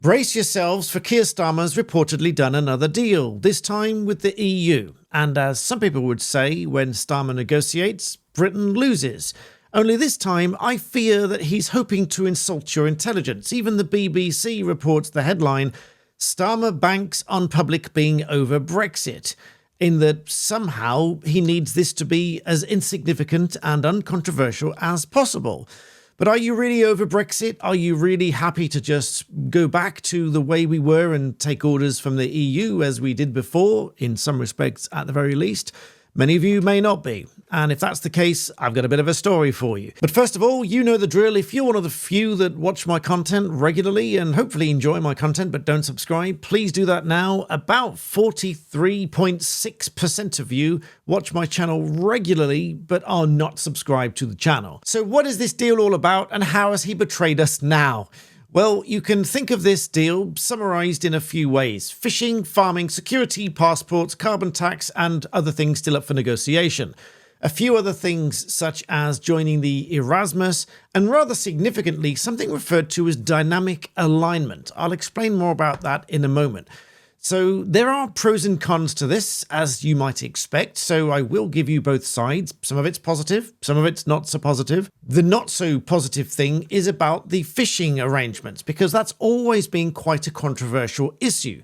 Brace yourselves, for Keir Starmer's reportedly done another deal, this time with the EU. And as some people would say, when Starmer negotiates, Britain loses. Only this time, I fear that he's hoping to insult your intelligence. Even the BBC reports the headline, "Starmer banks on public being over Brexit," in that somehow he needs this to be as insignificant and uncontroversial as possible. But are you really over Brexit? Are you really happy to just go back to the way we were and take orders from the EU as we did before, in some respects at the very least? Many of you may not be, and if that's the case, I've got a bit of a story for you. But first of all, you know the drill. If you're one of the few that watch my content regularly and hopefully enjoy my content but don't subscribe, please do that now. About 43.6% of you watch my channel regularly but are not subscribed to the channel. So what is this deal all about, and how has he betrayed us now? Well, you can think of this deal summarised in a few ways: fishing, farming, security, passports, carbon tax, and other things still up for negotiation. A few other things such as joining the Erasmus, and rather significantly, something referred to as dynamic alignment. I'll explain more about that in a moment. So there are pros and cons to this, as you might expect, so I will give you both sides. Some of it's positive, some of it's not so positive. The not so positive thing is about the fishing arrangements, because that's always been quite a controversial issue.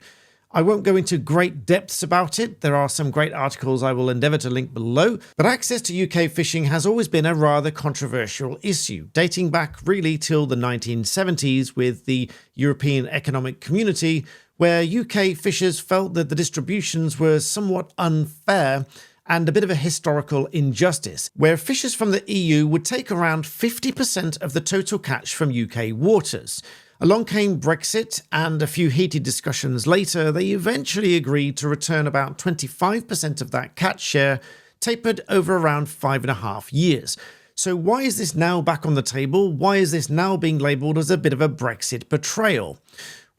I won't go into great depths about it. There are some great articles I will endeavour to link below, but access to UK fishing has always been a rather controversial issue, dating back really till the 1970s with the European Economic Community, where UK fishers felt that the distributions were somewhat unfair and a bit of a historical injustice, where fishers from the EU would take around 50% of the total catch from UK waters. Along came Brexit, and a few heated discussions later, they eventually agreed to return about 25% of that catch share, tapered over around 5.5 years. So why is this now back on the table? Why is this now being labelled as a bit of a Brexit betrayal?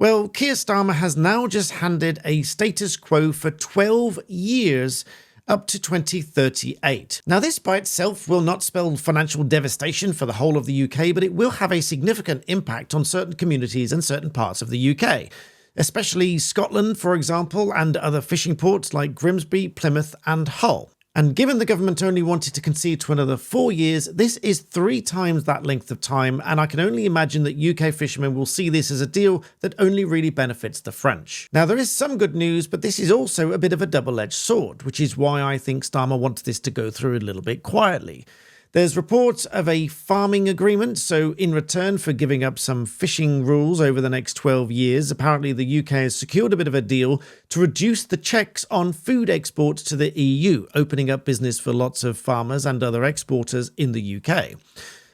Well, Keir Starmer has now just handed a status quo for 12 years up to 2038. Now, this by itself will not spell financial devastation for the whole of the UK, but it will have a significant impact on certain communities and certain parts of the UK, especially Scotland, for example, and other fishing ports like Grimsby, Plymouth, and Hull. And given the government only wanted to concede to another 4 years, this is 3 times that length of time, and I can only imagine that UK fishermen will see this as a deal that only really benefits the French. Now, there is some good news, but this is also a bit of a double-edged sword, which is why I think Starmer wants this to go through a little bit quietly. There's reports of a farming agreement, so in return for giving up some fishing rules over the next 12 years, apparently the UK has secured a bit of a deal to reduce the checks on food exports to the EU, opening up business for lots of farmers and other exporters in the UK.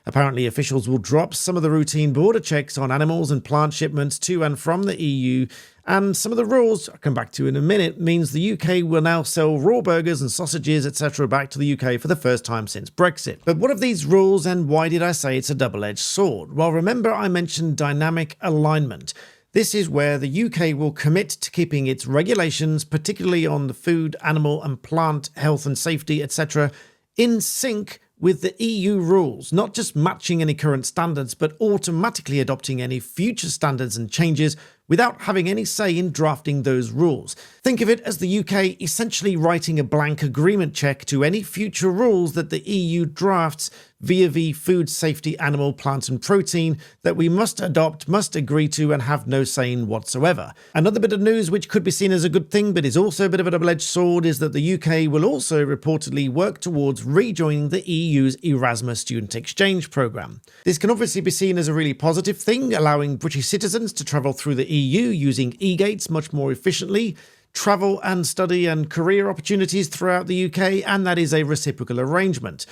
Apparently, officials will drop some of the routine border checks on animals and plant shipments to and from the EU, and some of the rules, I'll come back to in a minute, means the UK will now sell raw burgers and sausages, etc. back to the UK for the first time since Brexit. But what of these rules, and why did I say it's a double-edged sword? Well, remember I mentioned dynamic alignment. This is where the UK will commit to keeping its regulations, particularly on the food, animal and plant health and safety, etc., in sync with the EU rules, not just matching any current standards, but automatically adopting any future standards and changes without having any say in drafting those rules. Think of it as the UK essentially writing a blank agreement check to any future rules that the EU drafts via the food safety, animal, plant and protein that we must adopt, must agree to, and have no say in whatsoever. Another bit of news which could be seen as a good thing but is also a bit of a double-edged sword is that the UK will also reportedly work towards rejoining the EU's Erasmus student exchange programme. This can obviously be seen as a really positive thing, allowing British citizens to travel through the EU using e-gates much more efficiently, travel and study and career opportunities throughout the UK, and that is a reciprocal arrangement.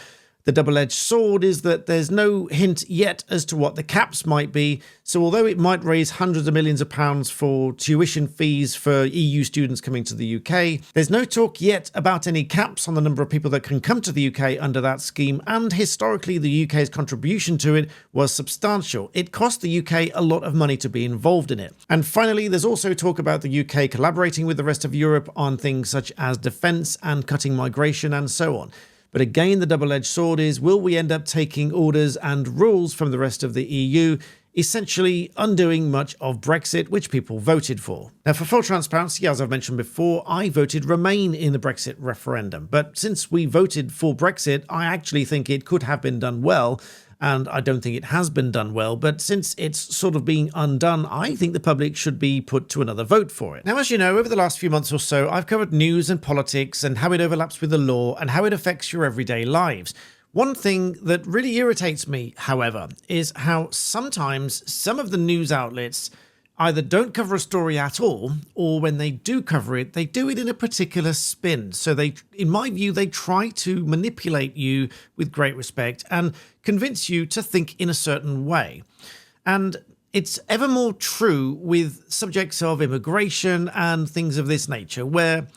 The double-edged sword is that there's no hint yet as to what the caps might be, so although it might raise hundreds of millions of pounds for tuition fees for EU students coming to the UK, there's no talk yet about any caps on the number of people that can come to the UK under that scheme, and historically the UK's contribution to it was substantial. It cost the UK a lot of money to be involved in it. And finally, there's also talk about the UK collaborating with the rest of Europe on things such as defence and cutting migration and so on. But again, the double-edged sword is, will we end up taking orders and rules from the rest of the EU essentially undoing much of Brexit, which people voted for. Now, for full transparency, as I've mentioned before, I voted Remain in the Brexit referendum. But since we voted for Brexit, I actually think it could have been done well, and I don't think it has been done well. But since it's sort of being undone, I think the public should be put to another vote for it. Now, as you know, over the last few months or so, I've covered news and politics and how it overlaps with the law and how it affects your everyday lives. One thing that really irritates me, however, is how sometimes some of the news outlets either don't cover a story at all, or when they do cover it, they do it in a particular spin. So they, in my view, they try to manipulate you with great respect and convince you to think in a certain way. And it's ever more true with subjects of immigration and things of this nature, where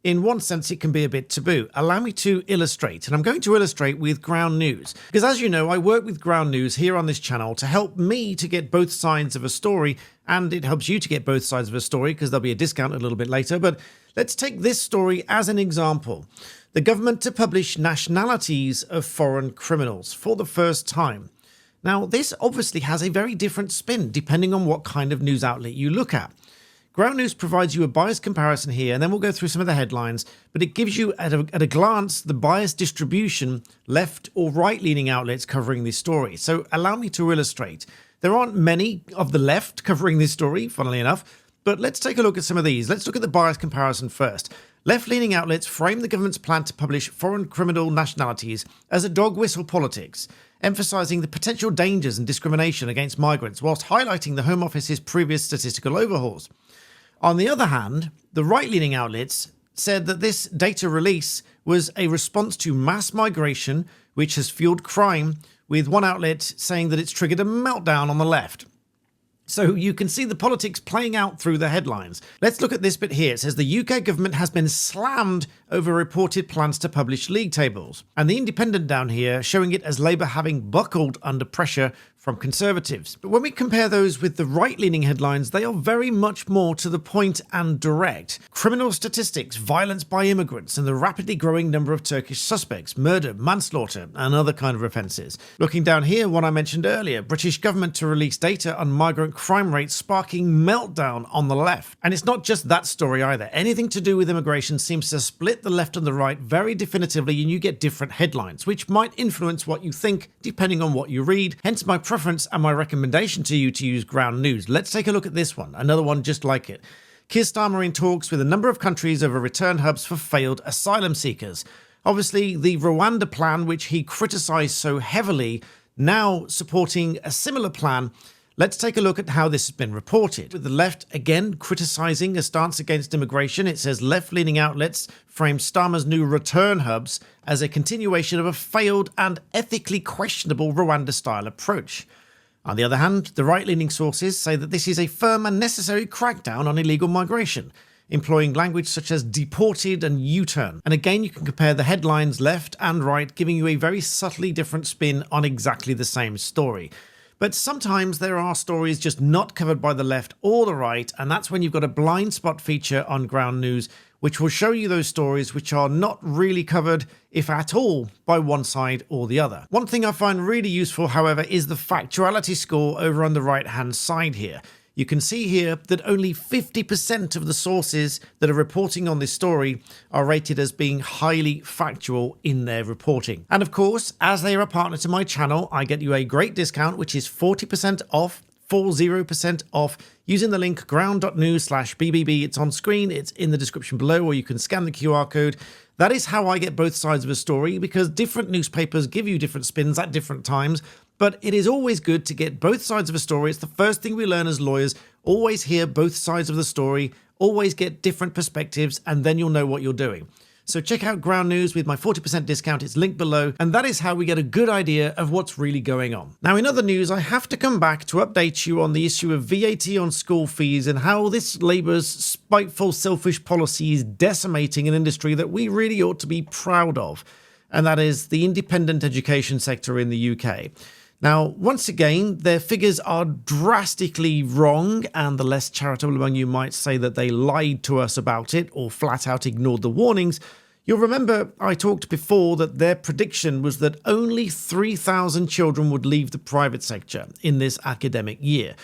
in one sense, it can be a bit taboo. Allow me to illustrate, and I'm going to illustrate with Ground News. Because as you know, I work with Ground News here on this channel to help me to get both sides of a story, and it helps you to get both sides of a story because there'll be a discount a little bit later. But let's take this story as an example. The government to publish nationalities of foreign criminals for the first time. Now, this obviously has a very different spin depending on what kind of news outlet you look at. Ground News provides you a biased comparison here, and then we'll go through some of the headlines, but it gives you at a glance the biased distribution, left or right-leaning outlets covering this story. So allow me to illustrate. There aren't many of the left covering this story, funnily enough, but let's take a look at some of these. Let's look at the biased comparison first. Left-leaning outlets frame the government's plan to publish foreign criminal nationalities as a dog whistle politics, emphasising the potential dangers and discrimination against migrants, whilst highlighting the Home Office's previous statistical overhauls. On the other hand, the right-leaning outlets said that this data release was a response to mass migration, which has fueled crime, with one outlet saying that it's triggered a meltdown on the left. So you can see the politics playing out through the headlines. Let's look at this bit here. It says the UK government has been slammed over reported plans to publish league tables. And the Independent down here showing it as Labour having buckled under pressure from Conservatives. But when we compare those with the right-leaning headlines, they are very much more to the point and direct. Criminal statistics, violence by immigrants, and the rapidly growing number of Turkish suspects, murder, manslaughter, and other kind of offences. Looking down here, one I mentioned earlier, British government to release data on migrant crime rates sparking meltdown on the left. And it's not just that story either. Anything to do with immigration seems to split the left and the right very definitively, and you get different headlines, which might influence what you think depending on what you read. Hence my preference and my recommendation to you to use Ground News. Let's take a look at this one, another one just like it. Keir Starmer in talks with a number of countries over return hubs for failed asylum seekers. Obviously, the Rwanda plan, which he criticised so heavily, now supporting a similar plan. Let's take a look at how this has been reported. With the left, again, criticising a stance against immigration, it says left-leaning outlets frame Starmer's new return hubs as a continuation of a failed and ethically questionable Rwanda-style approach. On the other hand, the right-leaning sources say that this is a firm and necessary crackdown on illegal migration, employing language such as deported and U-turn. And again, you can compare the headlines left and right, giving you a very subtly different spin on exactly the same story. But sometimes there are stories just not covered by the left or the right, and that's when you've got a blind spot feature on Ground News, which will show you those stories which are not really covered, if at all, by one side or the other. One thing I find really useful, however, is the factuality score over on the right-hand side here. You can see here that only 50% of the sources that are reporting on this story are rated as being highly factual in their reporting. And of course, as they are a partner to my channel, I get you a great discount, which is 40% off, 40% off, using the link ground.news/BBB. It's on screen, it's in the description below, or you can scan the QR code. That is how I get both sides of a story, because different newspapers give you different spins at different times. But it is always good to get both sides of a story. It's the first thing we learn as lawyers. Always hear both sides of the story, always get different perspectives, and then you'll know what you're doing. So check out Ground News with my 40% discount. It's linked below, and that is how we get a good idea of what's really going on. Now, in other news, I have to come back to update you on the issue of VAT on school fees and how this Labour's spiteful, selfish policy is decimating an industry that we really ought to be proud of, and that is the independent education sector in the UK. Now, once again, their figures are drastically wrong, and the less charitable among you might say that they lied to us about it or flat out ignored the warnings. You'll remember I talked before that their prediction was that only 3,000 children would leave the private sector in this academic year.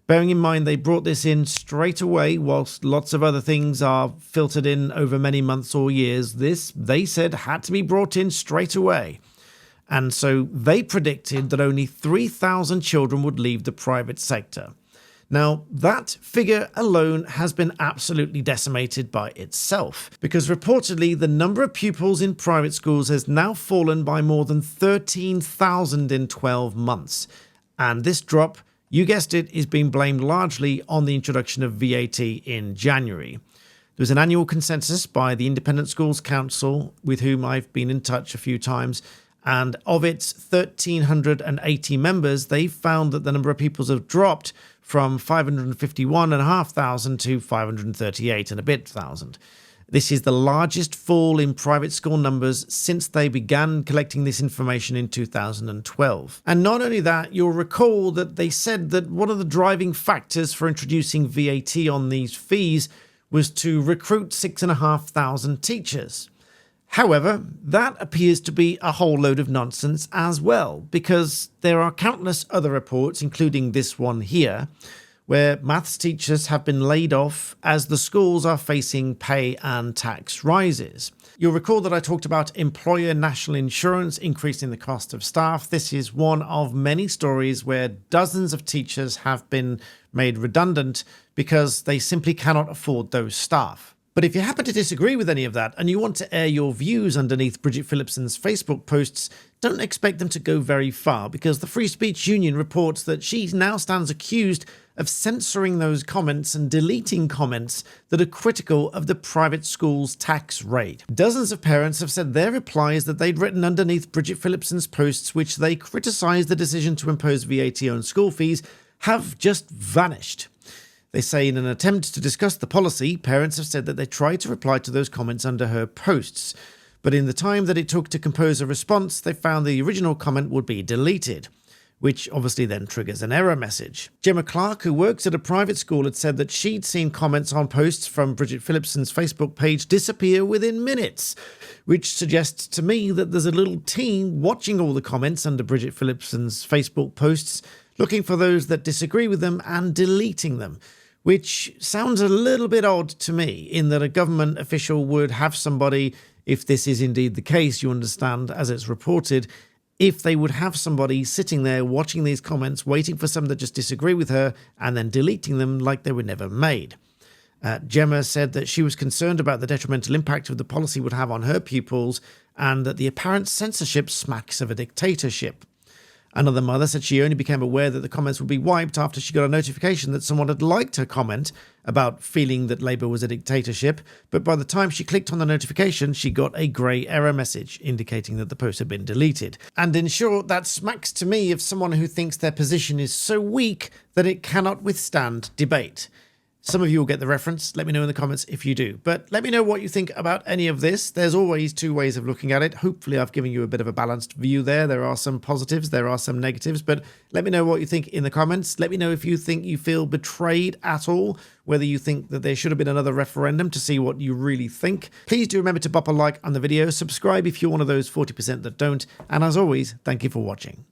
Bearing in mind they brought this in straight away, whilst lots of other things are filtered in over many months or years, this, they said, had to be brought in straight away. And so they predicted that only 3,000 children would leave the private sector. Now, that figure alone has been absolutely decimated by itself, because reportedly the number of pupils in private schools has now fallen by more than 13,000 in 12 months. And this drop, you guessed it, is being blamed largely on the introduction of VAT in January. There was an annual consensus by the Independent Schools Council, with whom I've been in touch a few times, and of its 1,380 members, they found that the number of pupils have dropped from 551,500 to 538 and a bit thousand. This is the largest fall in private school numbers since they began collecting this information in 2012. And not only that, you'll recall that they said that one of the driving factors for introducing VAT on these fees was to recruit 6,500 teachers. However, that appears to be a whole load of nonsense as well, because there are countless other reports, including this one here, where maths teachers have been laid off as the schools are facing pay and tax rises. You'll recall that I talked about employer national insurance increasing the cost of staff. This is one of many stories where dozens of teachers have been made redundant because they simply cannot afford those staff. But if you happen to disagree with any of that and you want to air your views underneath Bridget Phillipson's Facebook posts, don't expect them to go very far, because the Free Speech Union reports that she now stands accused of censoring those comments and deleting comments that are critical of the private school's tax rate. Dozens of parents have said their replies that they'd written underneath Bridget Phillipson's posts, which they criticised the decision to impose VAT on school fees, have just vanished. They say in an attempt to discuss the policy, parents have said that they tried to reply to those comments under her posts, but in the time that it took to compose a response, they found the original comment would be deleted, which obviously then triggers an error message. Gemma Clark, who works at a private school, had said that she'd seen comments on posts from Bridget Phillipson's Facebook page disappear within minutes, which suggests to me that there's a little team watching all the comments under Bridget Phillipson's Facebook posts, looking for those that disagree with them and deleting them. Which sounds a little bit odd to me, in that a government official would have somebody, if this is indeed the case, you understand, as it's reported, if they would have somebody sitting there watching these comments, waiting for some that just disagree with her, and then deleting them like they were never made. Gemma said that she was concerned about the detrimental impact of the policy would have on her pupils, and that the apparent censorship smacks of a dictatorship. Another mother said she only became aware that the comments would be wiped after she got a notification that someone had liked her comment about feeling that Labour was a dictatorship, but by the time she clicked on the notification, she got a grey error message indicating that the post had been deleted. And in short, that smacks to me of someone who thinks their position is so weak that it cannot withstand debate. Some of you will get the reference. Let me know in the comments if you do. But let me know what you think about any of this. There's always two ways of looking at it. Hopefully I've given you a bit of a balanced view there. There are some positives, there are some negatives, but let me know what you think in the comments. Let me know if you think you feel betrayed at all, whether you think that there should have been another referendum, to see what you really think. Please do remember to pop a like on the video, subscribe if you're one of those 40% that don't, and as always, thank you for watching.